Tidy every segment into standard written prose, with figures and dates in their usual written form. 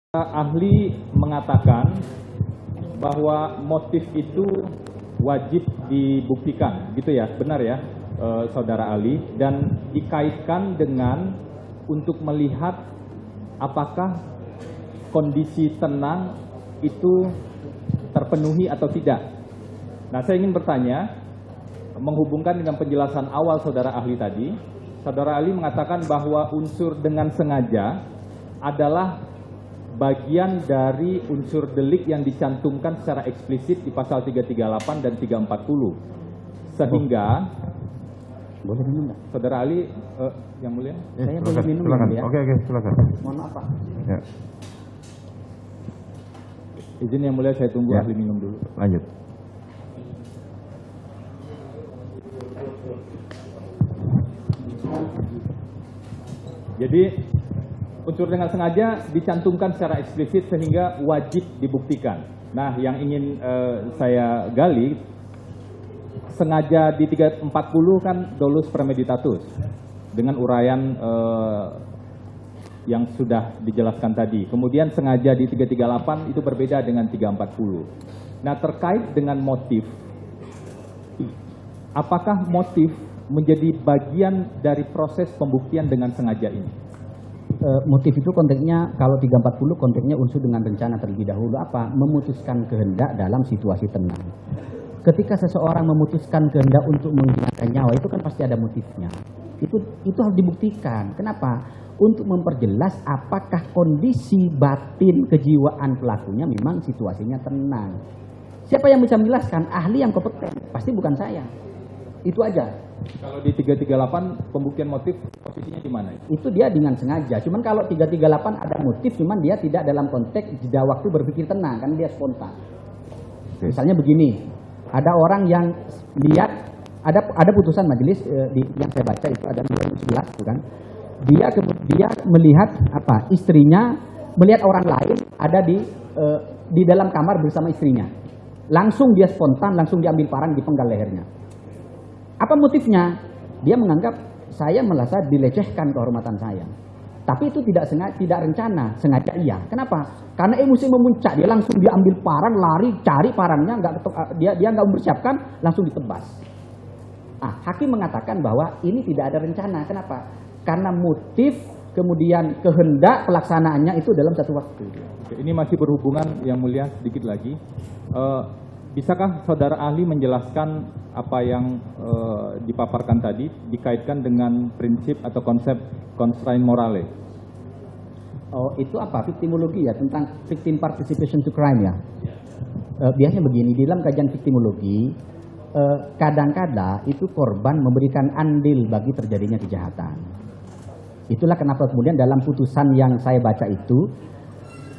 Ahli mengatakan bahwa motif itu wajib dibuktikan, gitu ya, benar ya, saudara ahli, dan dikaitkan dengan untuk melihat apakah kondisi tenang itu terpenuhi atau tidak. Nah, saya ingin bertanya, menghubungkan dengan penjelasan awal saudara ahli tadi. Saudara ahli mengatakan bahwa unsur dengan sengaja adalah bagian dari unsur delik yang dicantumkan secara eksplisit di pasal 338 dan 340. Sehingga boleh minum nggak? saudara ahli, yang mulia, saya boleh minum silakan. ya? Oke, silakan. Mohon maaf Pak. Ya. izin yang mulia, saya tunggu Ya. ahli minum dulu. Lanjut. Jadi unsur dengan sengaja dicantumkan secara eksplisit sehingga wajib dibuktikan. Nah, yang ingin saya gali, sengaja di 340 kan dolus premeditatus dengan uraian yang sudah dijelaskan tadi. Kemudian sengaja di 338 itu berbeda dengan 340. Nah, terkait dengan motif, apakah motif menjadi bagian dari proses pembuktian dengan sengaja ini? Motif itu konteksnya, kalau 340 konteksnya unsur dengan rencana terlebih dahulu apa? Memutuskan kehendak dalam situasi tenang. Ketika seseorang memutuskan kehendak untuk menghilangkan nyawa, itu kan pasti ada motifnya. Itu harus dibuktikan. Kenapa? Untuk memperjelas apakah kondisi batin kejiwaan pelakunya memang situasinya tenang. Siapa yang bisa menjelaskan? Ahli yang kompeten. Pasti bukan saya. Itu aja. Kalau di 338 pembuktian motif posisinya di mana? Itu dia dengan sengaja. Cuman kalau 338 ada motif, cuman dia tidak dalam konteks jeda waktu berpikir tenang, kan dia spontan. Misalnya begini, ada orang yang lihat, ada putusan majelis yang saya baca itu ada 2011, bukan? Dia melihat apa? Istrinya melihat orang lain ada di dalam kamar bersama istrinya. Langsung dia spontan, langsung diambil parang, dipenggal lehernya. Apa motifnya? Dia menganggap saya merasa dilecehkan kehormatan saya. Tapi itu tidak sengaja, tidak rencana, sengaja iya. Kenapa? Karena emosi memuncak, dia langsung diambil parang, lari cari parangnya, dia nggak mempersiapkan, langsung ditebas. Hakim mengatakan bahwa ini tidak ada rencana. Kenapa? Karena motif kemudian kehendak pelaksanaannya itu dalam satu waktu. Ini masih berhubungan, yang mulia, sedikit lagi. Bisakah saudara ahli menjelaskan apa yang dipaparkan tadi dikaitkan dengan prinsip atau konsep constraint morale? Oh, itu apa? Victimologi ya, tentang victim participation to crime ya. Biasanya begini, di dalam kajian victimologi, kadang-kadang itu korban memberikan andil bagi terjadinya kejahatan. Itulah kenapa kemudian dalam putusan yang saya baca itu,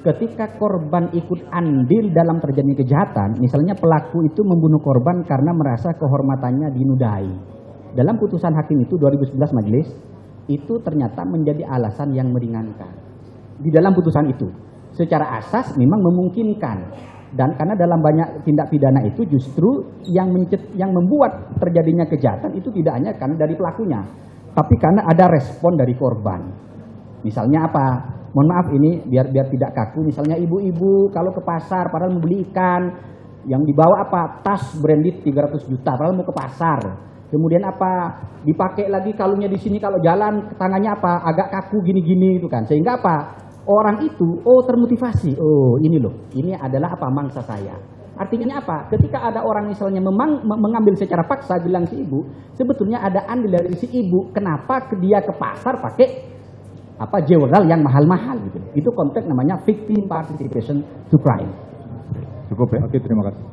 ketika korban ikut andil dalam terjadinya kejahatan, misalnya pelaku itu membunuh korban karena merasa kehormatannya dinudai. Dalam putusan hakim itu 2011 majelis, itu ternyata menjadi alasan yang meringankan. Di dalam putusan itu, secara asas memang memungkinkan. Dan karena dalam banyak tindak pidana itu justru yang membuat terjadinya kejahatan itu tidak hanya karena dari pelakunya, tapi karena ada respon dari korban. Misalnya apa? Mohon maaf ini biar tidak kaku. Misalnya ibu-ibu kalau ke pasar padahal mau beli ikan, yang dibawa apa? Tas branded 300 juta padahal mau ke pasar. Kemudian apa? Dipakai lagi kalungnya di sini, kalau jalan tangannya apa? Agak kaku gini-gini itu kan. Sehingga apa? Orang itu termotivasi. Oh, ini loh. Ini adalah apa? Mangsa saya. Artinya apa? Ketika ada orang misalnya mengambil secara paksa, bilang si ibu, sebetulnya ada andil dari si ibu. Kenapa dia ke pasar pakai jewel yang mahal-mahal gitu. Itu konteks namanya victim participation to crime. Cukup ya. Oke, terima kasih.